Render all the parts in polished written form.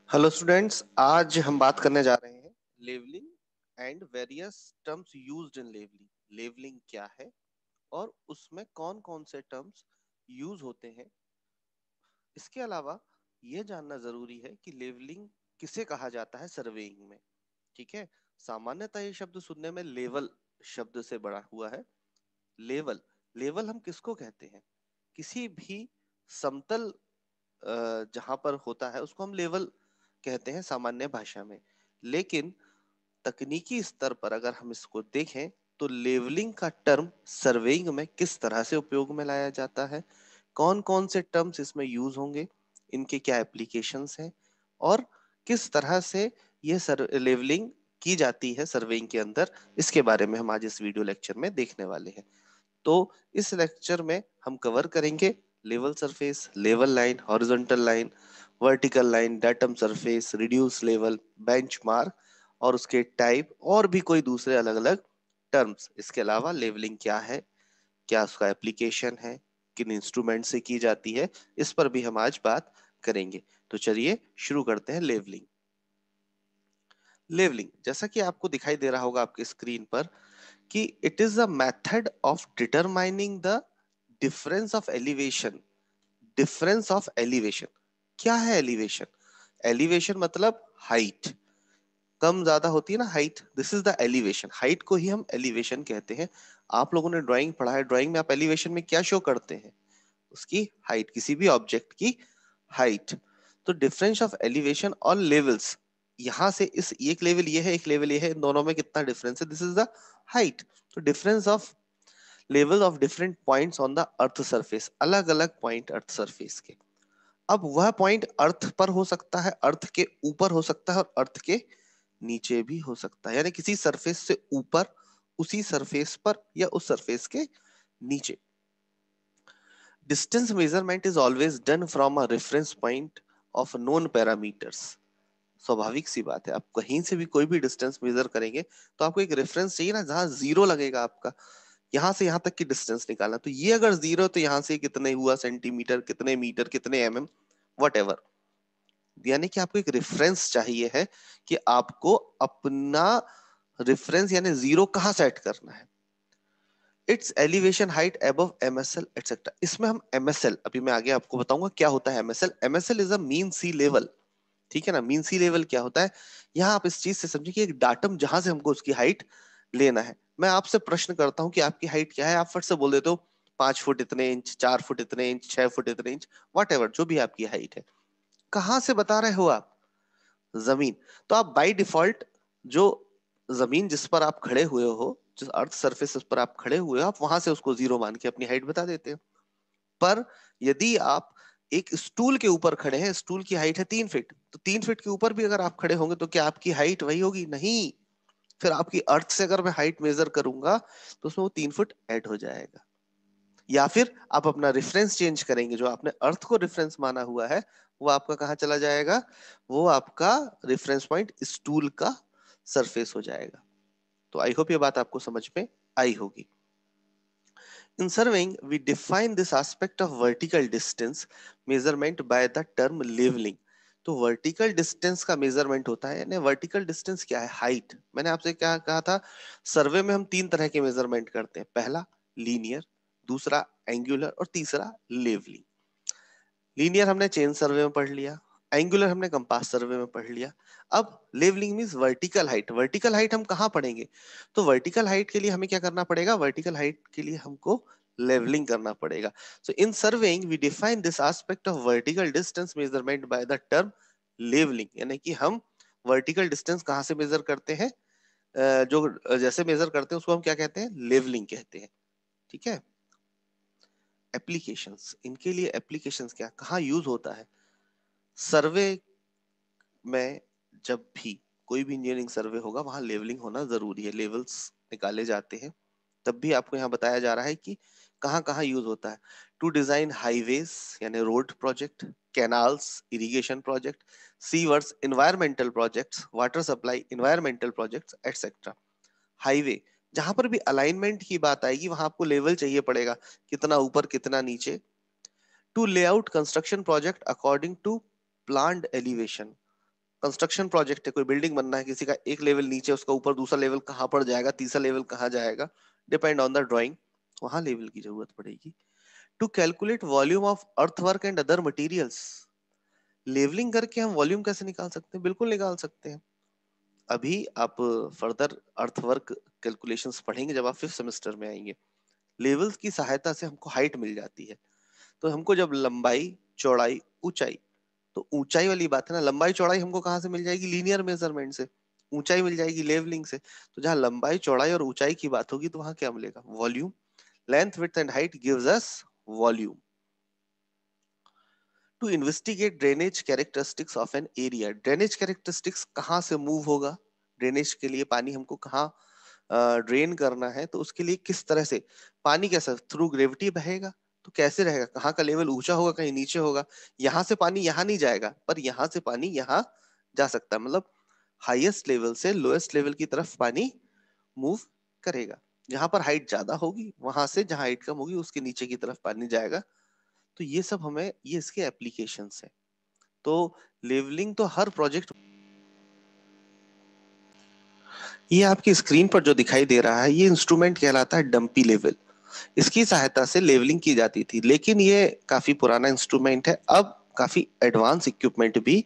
Hello students, आज हम बात करने जा रहे हैं levelling and various terms used in levelling. Levelling क्या है और उसमें कौन कौन से टर्म्स यूज होते हैं। इसके अलावा यह जानना जरूरी है कि लेवलिंग किसे कहा जाता है सर्वेइंग में। ठीक है, सामान्यतः ये शब्द सुनने में लेवल शब्द से बड़ा हुआ है। लेवल लेवल हम किसको कहते हैं? किसी भी समतल जहां पर होता है उसको हम लेवल कहते हैं सामान्य भाषा में। लेकिन तकनीकी स्तर पर अगर हम इसको देखें तो लेवलिंग का टर्म सर्वेइंग में किस तरह से उपयोग में लाया जाता है, कौन कौन से टर्म्स इसमें यूज होंगे, इनके क्या एप्लीकेशंस हैं और किस तरह से ये लेवलिंग की जाती है सर्वेइंग के अंदर, इसके बारे में हम आज इस वीडियो लेक्चर में देखने वाले हैं। तो इस लेक्चर में हम कवर करेंगे level surface, level line, horizontal line, vertical line, datum surface, reduce level, benchmark और उसके टाइप और भी कोई दूसरे अलग अलग टर्म्स। इसके अलावा लेवलिंग क्या है, क्या उसका एप्लीकेशन है, किन इंस्ट्रूमेंट से की जाती है, इस पर भी हम आज बात करेंगे। तो चलिए शुरू करते हैं लेवलिंग। लेवलिंग जैसा कि आपको दिखाई दे रहा होगा आपके स्क्रीन पर कि it is a method of determining the difference of elevation. Difference of elevation क्या है? एलिवेशन एलिवेशन मतलब हाइट, कम ज्यादा होती है ना height, this is the elevation. Height को ही हम एलिवेशन कहते हैं। आप लोगों ने ड्राइंग पढ़ा है, ड्राइंग में आप एलिवेशन में क्या शो करते हैं? उसकी हाइट, किसी भी ऑब्जेक्ट की हाइट। तो डिफरेंस ऑफ एलिवेशन और लेवल्स, यहां से इस एक लेवल ये है, एक लेवल ये है, इन दोनों में कितना डिफरेंस है, दिस इज द हाइट। तो difference of level of different points on the earth surface, अलग अलग पॉइंट अर्थ सरफेस के। अब वह पॉइंट अर्थ पर हो सकता है, अर्थ के ऊपर हो सकता है और अर्थ के नीचे भी हो सकता है, यानी किसी सरफेस से ऊपर, उसी सरफेस पर या उस सरफेस के नीचे। Distance measurement is always done from a reference point of known parameters. स्वाभाविक सी बात है, आप कहीं से भी कोई भी डिस्टेंस मेजर करेंगे तो आपको एक रेफरेंस चाहिए ना, जहां जीरो लगेगा आपका। यहां से यहां तक की डिस्टेंस निकालना, तो ये अगर जीरो तो यहां से कितने हुआ सेंटीमीटर, कितने मीटर, कितने एमएम, वट एवर। यानी कि आपको एक रेफरेंस चाहिए है कि आपको अपना रेफरेंस यानी जीरो कहां सेट करना है। It's elevation height above MSL etcetera. इसमें हम एमएसएल, अभी मैं आगे आपको बताऊंगा क्या होता है MSL. MSL is a mean sea level. ठीक है ना, मीन सी लेवल क्या होता है? यहाँ आप इस चीज से समझिए कि एक डाटम जहां से हमको उसकी हाइट लेना है। मैं आपसे प्रश्न करता हूं कि आपकी हाइट क्या है, आप फट से बोल देते हो 5 फुट इतने इंच, 4 फुट इतने इंच, 6 फुट इतने इंच, वट एवर जो भी आपकी हाइट है। कहां से बता रहे हो आप? जमीन। तो आप बाय डिफॉल्ट जो जमीन जिस पर आप खड़े हुए हो, जिस अर्थ सरफेस पर आप खड़े हुए हो, आप वहां से उसको जीरो मान के अपनी हाइट बता देते हो। पर यदि आप एक स्टूल के ऊपर खड़े हैं, स्टूल की हाइट है 3 फीट, तो 3 फीट के ऊपर भी अगर आप खड़े होंगे तो क्या आपकी हाइट वही होगी? नहीं। फिर आपकी अर्थ से अगर मैं हाइट मेजर करूंगा तो उसमें वो 3 फुट ऐड हो जाएगा। या फिर आप अपना रेफरेंस चेंज करेंगे, जो आपने अर्थ को रेफरेंस माना हुआ है वो आपका कहाँ चला जाएगा? वो आपका रेफरेंस पॉइंट स्टूल का सरफेस हो जाएगा। तो आई होप ये बात आपको समझ में आई होगी। In surveying, we define this aspect of vertical distance measurement by the term leveling. तो वर्टिकल डिस्टेंस का मेजरमेंट होता है, यानी वर्टिकल डिस्टेंस क्या है? हाइट। मैंने आपसे क्या कहा था? सर्वे में हम 3 तरह के मेजरमेंट करते हैं, पहला लीनियर, दूसरा एंगुलर और तीसरा लेवलिंग। लीनियर हमने चेन सर्वे में पढ़ लिया, एंगुलर हमने कंपास सर्वे में पढ़ लिया। अब levelling means vertical height. Vertical height हम कहाँ पढ़ेंगे? तो वर्टिकल हाइट के लिए हमें क्या करना पड़ेगा? वर्टिकल हाइट के लिए हमको लेवलिंग करना पड़ेगा। So in surveying we define this aspect of vertical distance measurement by the term levelling. यानी कि हम वर्टिकल डिस्टेंस कहाँ से मेजर करते हैं, जो जैसे मेजर करते हैं उसको हम क्या कहते हैं? लेवलिंग कहते हैं। ठीक है। एप्लीकेशंस, इनके लिए एप्लीकेशंस क्या, कहाँ यूज होता है? सर्वे में जब भी कोई भी इंजीनियरिंग सर्वे होगा वहां लेवलिंग होना जरूरी है, लेवल्स निकाले जाते हैं। तब भी आपको यहाँ बताया जा रहा है कि कहाँ कहाँ यूज होता है। टू डिजाइन हाईवेज यानी road project, canals irrigation project, sewers environmental projects, water supply environmental projects etcetera. Highway, जहां पर भी अलाइनमेंट की बात आएगी वहां आपको लेवल चाहिए पड़ेगा, कितना ऊपर कितना नीचे। To lay out construction project according to planned elevation, construction project है, कोई बिल्डिंग बनना है, किसी का एक लेवल नीचे, उसका ऊपर दूसरा लेवल कहाँ पड़ जाएगा, तीसरा लेवल कहाँ जाएगा, डिपेंड ऑन द ड्राइंग, वहां लेवल की जरूरत पड़ेगी। To calculate volume of earthwork and other materials, levelling करके हम वॉल्यूम कैसे निकाल सकते हैं? बिल्कुल निकाल सकते हैं। अभी आप फर्दर अर्थवर्क कैलकुलेशंस पढ़ेंगे जब आप 5th सेमेस्टर में आएंगे। लेवल्स की सहायता से हमको हाइट मिल जाती है। तो हमको जब लंबाई, चौड़ाई, ऊंचाई, तो ऊंचाई वाली बात है ना, लंबाई चौड़ाई हमको कहाँ से मिल जाएगी? लीनियर मेजरमेंट से। ऊंचाई मिल जाएगी लेवलिंग से। तो जहाँ लंबाई, चौड़ाई और ऊंचाई की बात होगी तो वहां क्या मिलेगा? Volume. Length, width and height gives us volume. To investigate drainage characteristics of an area, drainage characteristics कहाँ से मूव होगा, ड्रेनेज के लिए पानी हमको कहाँ ड्रेन करना है, तो उसके लिए किस तरह से पानी, कैसा थ्रू ग्रेविटी बहेगा, तो कैसे रहेगा, कहाँ का लेवल ऊंचा होगा, कहीं नीचे होगा, यहाँ से पानी यहाँ नहीं जाएगा पर यहाँ से पानी यहाँ जा सकता है, मतलब हाईएस्ट लेवल से लोएस्ट लेवल की तरफ पानी मूव करेगा। जहां पर हाइट ज्यादा होगी वहां से जहां हाइट कम होगी उसके नीचे की तरफ पानी जाएगा। तो ये सब हमें, ये इसके एप्लीकेशंस है। तो लेवलिंग तो हर प्रोजेक्ट, ये आपकी स्क्रीन पर जो दिखाई दे रहा है ये इंस्ट्रूमेंट कहलाता है डंपी लेवल। इसकी सहायता से लेवलिंग की जाती थी, लेकिन ये काफी पुराना इंस्ट्रूमेंट है। अब काफी एडवांस इक्विपमेंट भी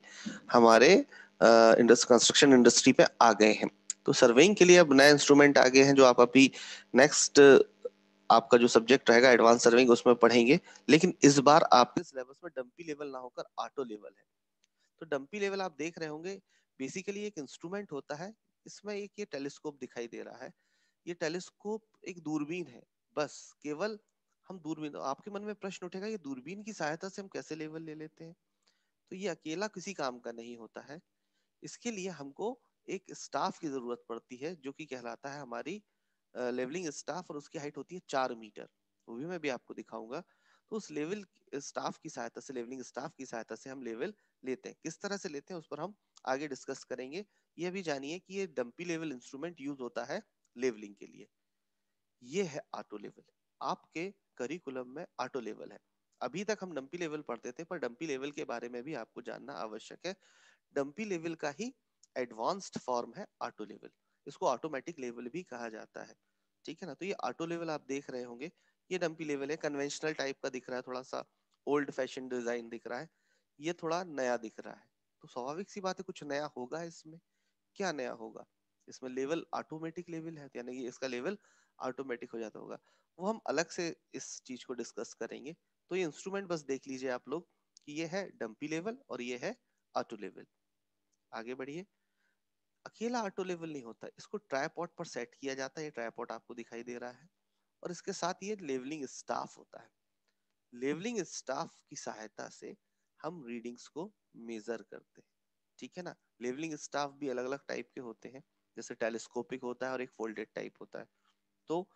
हमारे कंस्ट्रक्शन इंडस्ट्री पे आ गए हैं। तो सर्वेइंग के लिए अब नए इंस्ट्रूमेंट आ गए हैं जो आप अभी नेक्स्ट आपका जो सब्जेक्ट रहेगा एडवांस सर्वेइंग उसमें पढ़ेंगे। लेकिन इस बार आपके सिलेबस में डंपी लेवल ना होकर ऑटो लेवल है। तो डंपी लेवल आप देख रहे होंगे, बेसिकली एक इंस्ट्रूमेंट होता है। इसमें एक ये टेलीस्कोप दिखाई दे रहा है। ये टेलीस्कोप एक दूरबीन है, बस केवल हम दूरबीन, आपके मन में प्रश्न उठेगा ये दूरबीन की सहायता से हम कैसे लेवल ले लेते हैं? तो ये अकेला किसी काम का नहीं होता है। इसके लिए हमको एक स्टाफ की जरूरत पड़ती है जो कि कहलाता है हमारी लेवलिंग स्टाफ, और उसकी हाइट होती है 4 मीटर। वो भी मैं भी आपको दिखाऊंगा। तो उस लेवल स्टाफ की सहायता से, लेवलिंग स्टाफ की सहायता से हम लेवल लेते हैं। किस तरह से लेते हैं उस पर हम आगे डिस्कस करेंगे। ये भी जानिए कि ये डंपी लेवल इंस्ट्रूमेंट यूज होता है लेवलिंग के लिए। ये है ऑटो लेवल। आपके करिकुलम में ऑटो लेवल है। अभी तक हम डंपी लेवल पढ़ते थे, पर डंपी लेवल के बारे में भी आपको जानना आवश्यक है। डंपी लेवल का ही एडवांस्ड फॉर्म है ऑटो लेवल। इसको ऑटोमेटिक लेवल भी कहा जाता है। ठीक है ना? तो ये ऑटो लेवल आप देख रहे होंगे, ये डंपी लेवल है। कन्वेंशनल टाइप का दिख रहा है, थोड़ा सा ओल्ड फैशन डिजाइन दिख रहा है। ये थोड़ा नया दिख रहा है। तो स्वाभाविक सी बात है कुछ नया होगा इसमें। क्या नया होगा? इसमें लेवल ऑटोमेटिक लेवल है, यानी कि इसका लेवल ऑटोमेटिक हो जाता होगा। वो हम अलग से इस चीज को डिस्कस करेंगे। तो ये इंस्ट्रूमेंट बस देख लीजिए आप लोग कि ये है डंपी लेवल और ये है ऑटो लेवल। आगे बढ़िए। अकेला ऑटो लेवल नहीं होता, इसको ट्राइपॉड पर सेट किया जाता है। ये ट्राइपॉड आपको दिखाई दे रहा है, और इसके साथ ये लेवलिंग स्टाफ होता है। लेवलिंग स्टाफ की सहायता से हम रीडिंग्स को मेजर करते हैं। ठीक है ना? लेवलिंग स्टाफ भी अलग अलग टाइप के होते हैं, जैसे टेलीस्कोपिक होता है और एक फोल्डेड टाइप होता है। तो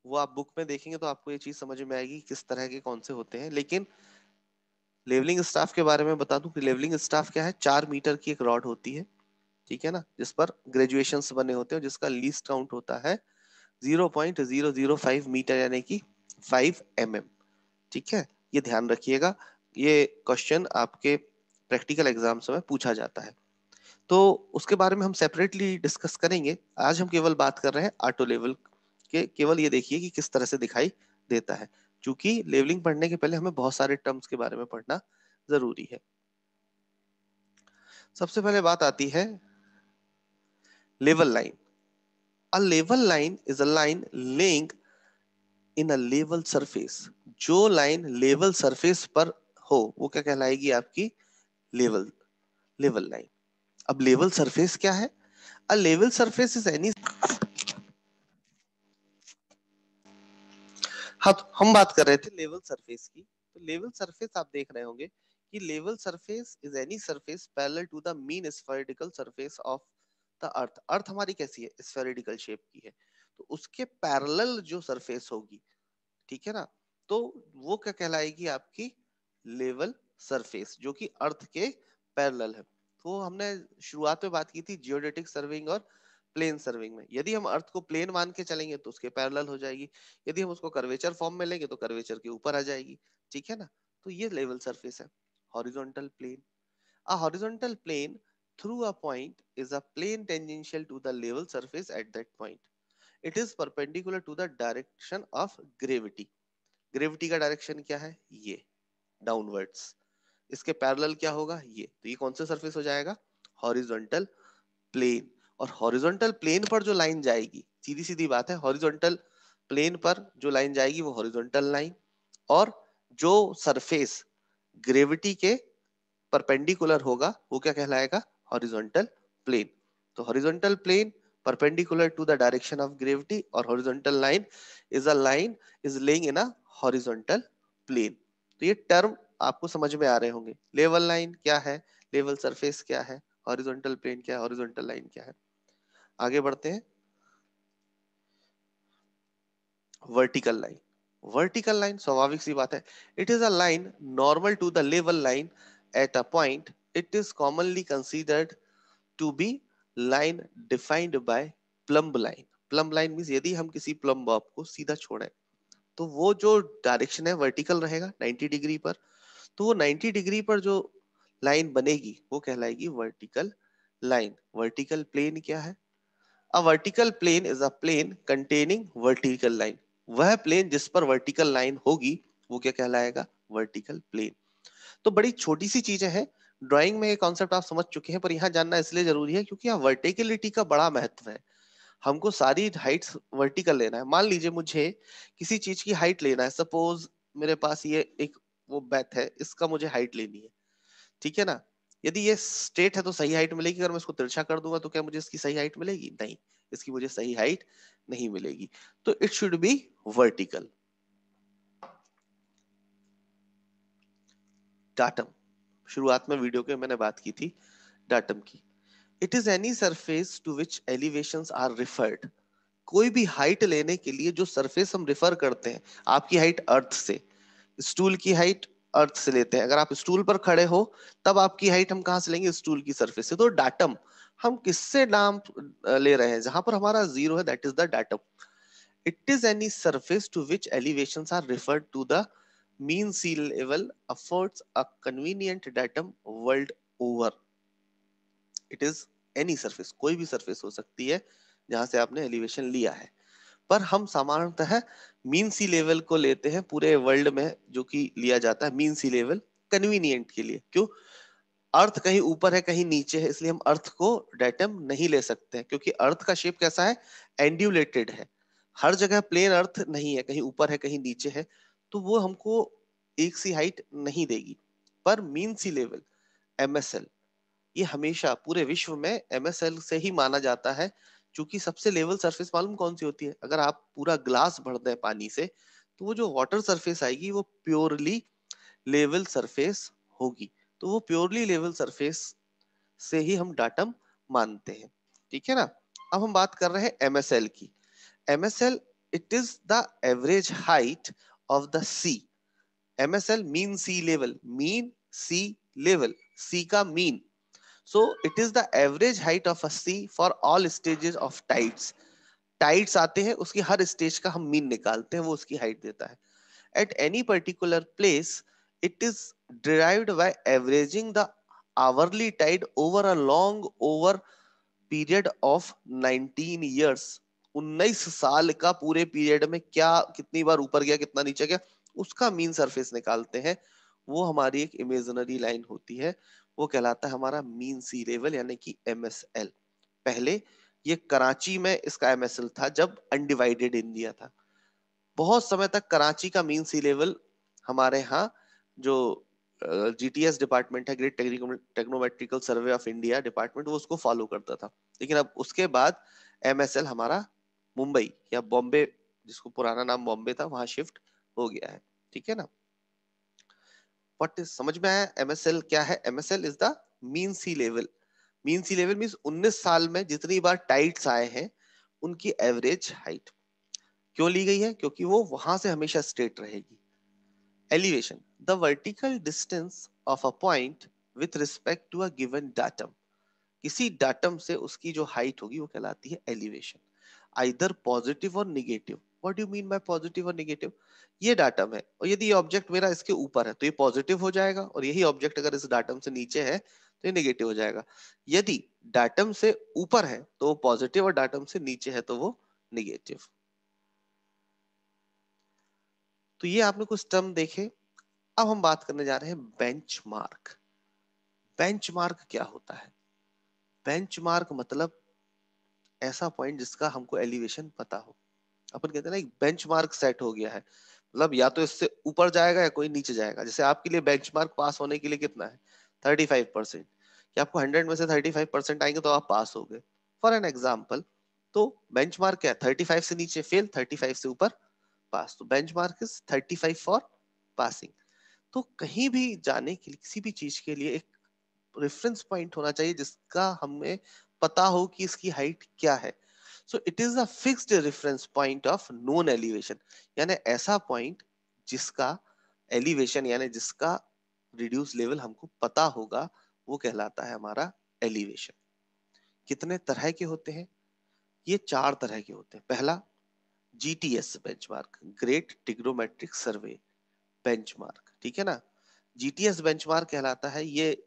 वो आप बुक में देखेंगे तो आपको ये चीज समझ में आएगी किस तरह के कौन से होते हैं। लेकिन लेवलिंग स्टाफ के बारे में बता दूं कि लेवलिंग स्टाफ क्या है। 4 मीटर की एक रॉड होती है, ठीक है ना, जिस पर ग्रेजुएशंस बने होते हैं, जिसका लीस्ट काउंट होता है 0.005 मीटर, यानी कि 5 mm। ठीक है, ये ध्यान रखिएगा। ये क्वेश्चन आपके प्रैक्टिकल एग्जाम्स में पूछा जाता है। तो उसके बारे में हम सेपरेटली डिस्कस करेंगे। आज हम केवल बात कर रहे हैं ऑटो लेवल के। केवल ये देखिए कि किस तरह से दिखाई देता है। क्योंकि लेवलिंग पढ़ने के पहले हमें बहुत सारे टर्म्स के बारे में पढ़ना जरूरी है। सबसे पहले बात आती है level line. A level line is a line laying in a level surface. जो लाइन लेवल सरफेस पर हो वो क्या कहलाएगी? आपकी लेवल, लेवल लाइन। अब लेवल सरफेस क्या है? A level surface is any, हाँ तो हम बात कर रहे थे लेवल सरफेस की। तो लेवल सरफेस आप देख रहे होंगे कि level surface is any surface parallel to the mean spherical surface of the earth. Earth हमारी कैसी है? स्फेरिकल शेप की है। तो उसके पैरेलल जो सरफेस होगी, ठीक है ना, तो वो क्या कहलाएगी? आपकी लेवल सरफेस, जो कि अर्थ के पैरेलल है। तो हमने शुरुआत में बात की थी जियोडेटिक सर्विंग और प्लेन सर्विंग में। यदि हम अर्थ को प्लेन मान के चलेंगे तो उसके पैरेलल हो जाएगी। यदि हम उसको कर्वेचर फॉर्म में लेंगे तो कर्वेचर के ऊपर आ जाएगी। ठीक है ना? तो ये लेवल सरफेस है। Horizontal plane, a horizontal plane through a point is a plane tangential to the level surface at that point. It is perpendicular to the direction of gravity. Gravity का डायरेक्शन क्या है? ये downwards. इसके parallel क्या होगा? ये। तो ये कौन सा सरफेस हो जाएगा? Horizontal plane. और हॉरिजॉन्टल प्लेन पर जो लाइन जाएगी, सीधी सीधी बात है, हॉरिजॉन्टल प्लेन पर जो लाइन जाएगी वो हॉरिजॉन्टल लाइन, और जो सरफेस ग्रेविटी के परपेंडिकुलर होगा वो क्या कहलाएगा? Horizontal plane. तो horizontal plane perpendicular to the direction of gravity, or horizontal line is a line is laying in a horizontal plane. तो ये टर्म आपको समझ में आ रहे होंगे। लेवल लाइन क्या है, लेवल सरफेस क्या है, हॉरिजॉन्टल प्लेन क्या है, हॉरिजॉन्टल लाइन क्या है। आगे बढ़ते हैं। Vertical line. वर्टिकल लाइन स्वाभाविक सी बात है, it is a line normal to the level line at a point. It is commonly considered to be line defined by plumb line. Plumb line means यदि हम किसी प्लम्ब बॉब को सीधा छोड़ें तो वो जो डायरेक्शन है वर्टिकल रहेगा 90 डिग्री पर, तो वो 90 डिग्री पर जो लाइन बनेगी वो कहलाएगी वर्टिकल लाइन। वर्टिकल प्लेन क्या है? A vertical plane is a plane containing vertical line. वह प्लेन जिस पर वर्टिकल लाइन होगी वो क्या कहलाएगा? Vertical plane. तो बड़ी छोटी सी चीजें हैं, ड्राइंग में ये कॉन्सेप्ट आप समझ चुके हैं, पर यहाँ जानना इसलिए जरूरी है क्योंकि यहाँ वर्टिकलिटी का बड़ा महत्व है। हमको सारी हाइट्स वर्टिकल लेना है। मान लीजिए मुझे किसी चीज की हाइट लेना है, सपोज मेरे पास ये एक वो बेथ है, इसका मुझे हाइट लेनी है, ठीक है ना। यदि ये स्ट्रेट है तो सही हाइट मिलेगी, अगर मैं इसको तिरछा कर दूंगा तो क्या मुझे इसकी सही हाइट मिलेगी? नहीं, इसकी मुझे सही हाइट नहीं मिलेगी। तो it should be vertical. Datum, शुरुआत में वीडियो के मैंने बात की थी डाटम की। It is any surface to which elevations are referred. कोई भी हाइट लेने के लिए जो सरफेस हम रिफर करते हैं, आपकी हाइट अर्थ से, स्टूल की हाइट अर्थ से लेते हैं। अगर आप स्टूल पर खड़े हो तब आपकी हाइट हम कहां से लेंगे? स्टूल की सरफेस से। तो डाटम हम किससे नाम ले रहे हैं? जहां पर हमारा जीरो है, that is the datum. It is any surface to which elevations are referred to the mean sea level affords a convenient datum world over. It is any surface, कोई भी सरफेस हो सकती है जहां से आपने एलिवेशन लिया है, पर हम सामान्यतः मीन सी लेवल को लेते हैं पूरे वर्ल्ड में, जो कि लिया जाता है मीन सी लेवल कन्वीनियंट के लिए। क्यों? अर्थ कहीं ऊपर है कहीं नीचे है, इसलिए हम अर्थ को डेटम नहीं ले सकते हैं, क्योंकि अर्थ का शेप कैसा है? एंड्यूलेटेड है। हर जगह प्लेन अर्थ नहीं है, कहीं ऊपर है कहीं नीचे है, तो वो हमको एक सी हाइट नहीं देगी। पर मीन सी लेवल एमएसएल, ये हमेशा पूरे विश्व में एमएसएल से ही माना जाता है, क्योंकि सबसे लेवल सरफेस मालूम कौन सी होती है? अगर आप पूरा ग्लास भर दें पानी से तो वो जो वाटर सरफेस आएगी वो प्योरली लेवल सरफेस होगी। तो वो प्योरली लेवल सरफेस से ही हम डाटम मानते हैं, ठीक है ना। अब हम बात कर रहे हैं एमएसएल की। MSL, it is the average height of the sea. MSL mean sea level, mean sea level, sea का mean. So it is the average height of a sea for all stages of tides. Tides आते हैं, उसकी हर stage का हम mean निकालते हैं, वो उसकी हाइट देता है। At any particular place, it is derived by averaging the hourly tide over a long over period of 19 years. 19 साल का पूरे पीरियड में क्या कितनी बार ऊपर गया कितना नीचे गया, उसका मीन सरफेस निकालते हैं। वो हमारी एक इमेजिनरी लाइन होती है, वो कहलाता है हमारा मीन सी लेवल, यानी कि एमएसएल। पहले ये कराची में इसका एमएसएल था जब अनडिवाइडेड इंडिया था। बहुत समय तक कराची का मीन सी लेवल हमारे यहाँ जो जीटीएस डिपार्टमेंट है, great trigonometrical survey of India department, वो उसको फॉलो करता था। लेकिन अब उसके बाद एमएसएल हमारा मुंबई या बॉम्बे, जिसको पुराना नाम बॉम्बे था, वहां शिफ्ट हो गया है, ठीक है ना। व्हाट इज, समझ में आया एमएसएल क्या है? MSL is the mean sea level. Mean sea level means 19 साल में जितनी बार टाइड्स आए हैं उनकी एवरेज हाइट। क्यों ली गई है? क्योंकि वो वहां से हमेशा स्ट्रेट रहेगी। Elevation, the vertical distance of a point with respect to a given datum. किसी डाटम से उसकी जो हाइट होगी वो कहलाती है एलिवेशन। आइदर पॉजिटिव और negative. What do you mean by positive और निगेटिव? ये डाटम है और यदि ये ऑब्जेक्ट मेरा इसके ऊपर है तो ये पॉजिटिव हो जाएगा, और यही ऑब्जेक्ट अगर इस डाटम से नीचे है तो ये नेगेटिव हो जाएगा। यदि डाटम से ऊपर है तो वो पॉजिटिव, और डाटम से नीचे है तो वो निगेटिव। तो ये आपने कुछ टर्म देखे। अब हम बात करने जा रहे हैं बेंचमार्क। बेंचमार्क क्या होता है? बेंचमार्क मतलब ऐसा पॉइंट जिसका हमको एलिवेशन पता हो। अपन कहते हैं ना एक बेंचमार्क सेट हो गया है, मतलब या तो इससे ऊपर जाएगा या कोई नीचे जाएगा। जैसे आपके लिए बेंचमार्क पास होने के लिए कितना है? 35%। कि आपको 100 में से 35% आएंगे तो आप पास हो गए, फॉर एन एग्जाम्पल। तो बेंचमार्क क्या है? 35 से नीचे फेल, 35 से ऊपर पास। तो बेंचमार्क इज 35 फॉर पासिंग। तो कहीं भी जाने के लिए, किसी भी चीज के लिए एक रेफरेंस पॉइंट होना चाहिए जिसका हमें पता हो कि इसकी हाइट क्या है। So it is a fixed reference point of known elevation, यानी ऐसा पॉइंट जिसका एलिवेशन यानी जिसका रिड्यूस लेवल हमको पता होगा, वो कहलाता है हमारा एलिवेशन। कितने तरह के होते हैं? ये 4 तरह के होते हैं। पहला, जीटीएस बेंचमार्क, ग्रेट ट्रिग्नोमेट्रिक सर्वे बेंचमार्क, ठीक है ना। जीटीएस बेंचमार्क कहलाता है, ये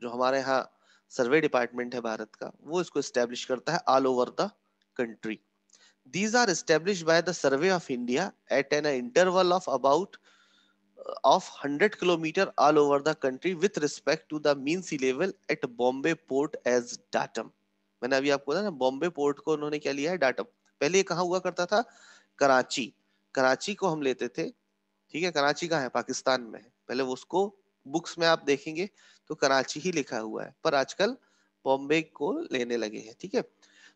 जो हमारे यहाँ सर्वे डिपार्टमेंट है भारत का, वो इसको स्टैब्लिश करता है all over the country. These are established by the survey of India at an interval of about of 100 kilometer all over the country with respect to the mean sea level at Bombay port as datum। मैंने अभी आपको बताया ना, Bombay port को उन्होंने क्या लिया है? डाटम। पहले ये कहाँ हुआ करता था? कराची। कराची को हम लेते थे, ठीक है। कराची कहाँ है? पाकिस्तान में है। पहले वो उसको बुक्स में आप देखेंगे तो कराची ही लिखा हुआ है, पर आजकल बॉम्बे को लेने लगे हैं, ठीक है।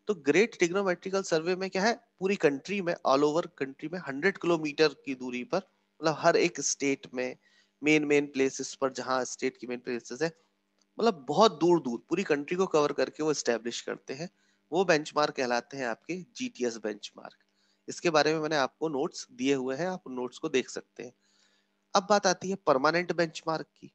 तो ग्रेट ट्रिग्नोमेट्रिकल सर्वे में क्या है? पूरी कंट्री में, ऑल ओवर कंट्री में 100 किलोमीटर की दूरी पर, मतलब हर एक स्टेट में मेन मेन प्लेसेस पर, जहाँ स्टेट की मेन प्लेसेस है, मतलब बहुत दूर दूर पूरी कंट्री को कवर करके वो स्टैब्लिश करते हैं। वो बेंचमार्क कहलाते हैं आपके जीटीएस बेंचमार्क। इसके बारे में मैंने आपको नोट्स दिए हुए हैं, आप नोट्स को देख सकते हैं। अब बात आती है परमानेंट बेंचमार्क की।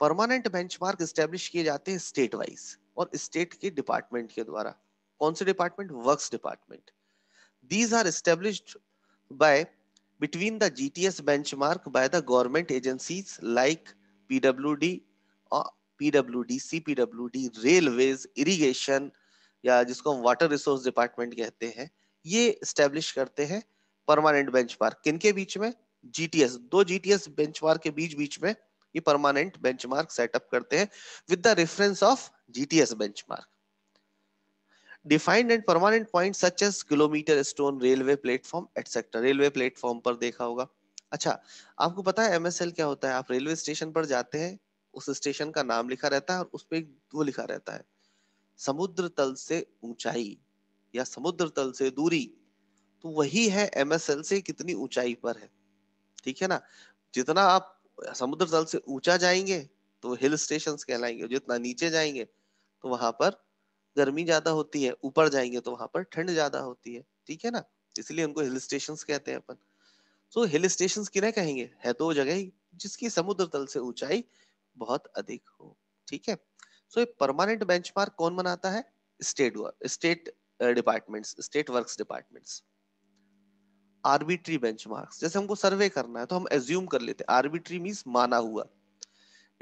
परमानेंट बेंचमार्क स्टैब्लिश किए जाते हैं स्टेट वाइज और स्टेट के डिपार्टमेंट के द्वारा। कौन से department? Works department. These are established by between the GTS benchmark by the government agencies like PWD or PWD, CPWD, railways, irrigation, या जिसको हम वाटर रिसोर्स डिपार्टमेंट कहते हैं, ये स्टेब्लिश करते हैं परमानेंट बेंचमार्क। किनके बीच में? जीटीएस, दो जीटीएस बेंचमार्क के बीच बीच में ये परमानेंट बेंचमार्क सेटअप करते हैं with the reference of GTS benchmark. Defined and permanent point such as kilometre, stone, railway platform etcetera. Railway platform पर देखा होगा। अच्छा, आपको पता है एमएसएल क्या होता है? आप रेलवे स्टेशन पर जाते हैं, उस स्टेशन का नाम लिखा रहता है और उस पे वो लिखा रहता है समुद्र तल से ऊंचाई या समुद्र तल से दूरी। तो वही है एमएसएल से कितनी ऊंचाई पर है, ठीक है ना। जितना आप समुद्र तल से ऊंचा जाएंगे तो हिल स्टेशन कहलाएंगे, जितना नीचे जाएंगे तो वहां पर गर्मी ज्यादा होती है, ऊपर जाएंगे तो वहां पर ठंड ज्यादा होती है, ठीक है ना। इसलिए उनको हिल स्टेशंस कहते हैं अपन। सो हिल स्टेशंस किन्हें कहेंगे? है तो वो जगह ही जिसकी समुद्र तल से ऊंचाई बहुत अधिक हो, ठीक है। सो ये परमानेंट बेंचमार्क कौन बनाता है? State departments, state works departments. Arbitrary benchmarks, जैसे हमको सर्वे करना है तो हम एज्यूम कर लेते हैं, आर्बिट्री मींस माना हुआ।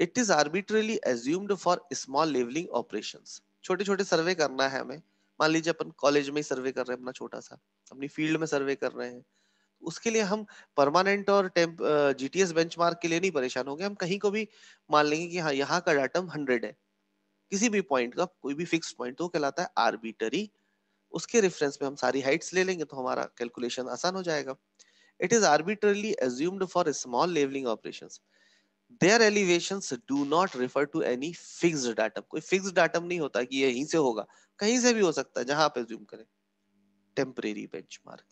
It is arbitrarily assumed for small levelling operations. छोटे छोटे सर्वे करना है हमें। मान लीजिए अपन कॉलेज में ही सर्वे कर रहे हैं, अपना छोटा सा अपनी फील्ड में सर्वे कर रहे हैं, उसके लिए हम परमानेंट और टेम्प जीटीएस बेंचमार्क के लिए नहीं परेशान होंगे। हम कहीं को भी मान लेंगे कि हाँ यहाँ का डाटम 100 है, किसी भी पॉइंट का कोई भी फिक्स पॉइंट, तो कहलाता है आर्बिटरी। उसके रेफरेंस पे हम सारी हाइट्स ले लेंगे तो हमारा कैलकुलेशन आसान हो जाएगा। It is arbitrarily assumed for small levelling operations. Their elevations do not refer to any fixed datum। कोई फिक्स्ड डाटम नहीं होता कि यहीं से होगा, कहीं से भी हो सकता है जहां आप एज्यूम करें। Temporary benchmark.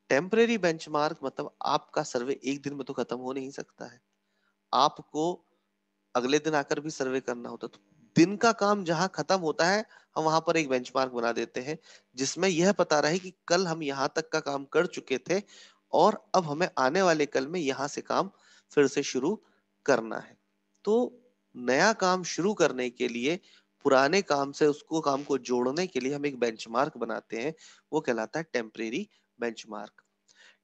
टेम्परेरी बेंचमार्क मतलब आपका सर्वे एक दिन में तो खत्म हो नहीं सकता है, आपको अगले दिन आकर भी सर्वे करना होता। तो दिन का काम जहां खत्म होता है, हम वहां पर एक बेंचमार्क बना देते हैं जिसमें यह पता रहे कि कल हम यहाँ तक का काम कर चुके थे और अब हमें आने वाले कल में यहाँ से काम फिर से शुरू करना है। तो नया काम शुरू करने के लिए, पुराने काम से उसको काम को जोड़ने के लिए हम एक बेंचमार्क बनाते हैं, वो कहलाता है temporary benchmark.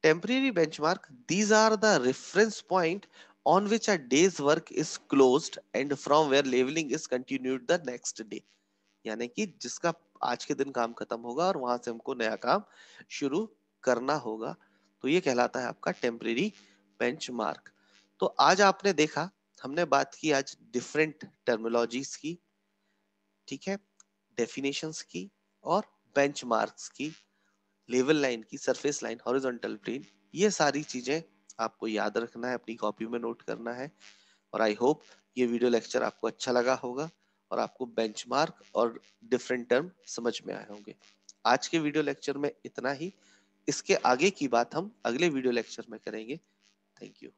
Temporary benchmark, these are the reference point on which a day's work is closed and from where leveling is continued the next day। यानी कि जिसका आज के दिन काम खत्म होगा और वहां से हमको नया काम शुरू करना होगा, तो ये कहलाता है आपका टेम्परेरी बेंचमार्क। तो आज आपने देखा, हमने बात की आज डिफरेंट टर्मिनोलॉजीज की, ठीक है, डेफिनेशंस की और बेंचमार्क्स की, लेवल लाइन की, सरफेस लाइन, हॉरिजॉन्टल प्लेन, ये सारी चीजें आपको याद रखना है, अपनी कॉपी में नोट करना है। और आई होप ये वीडियो लेक्चर आपको अच्छा लगा होगा और आपको बेंचमार्क और डिफरेंट टर्म समझ में आए होंगे। आज के वीडियो लेक्चर में इतना ही। इसके आगे की बात हम अगले वीडियो लेक्चर में करेंगे। Thank you.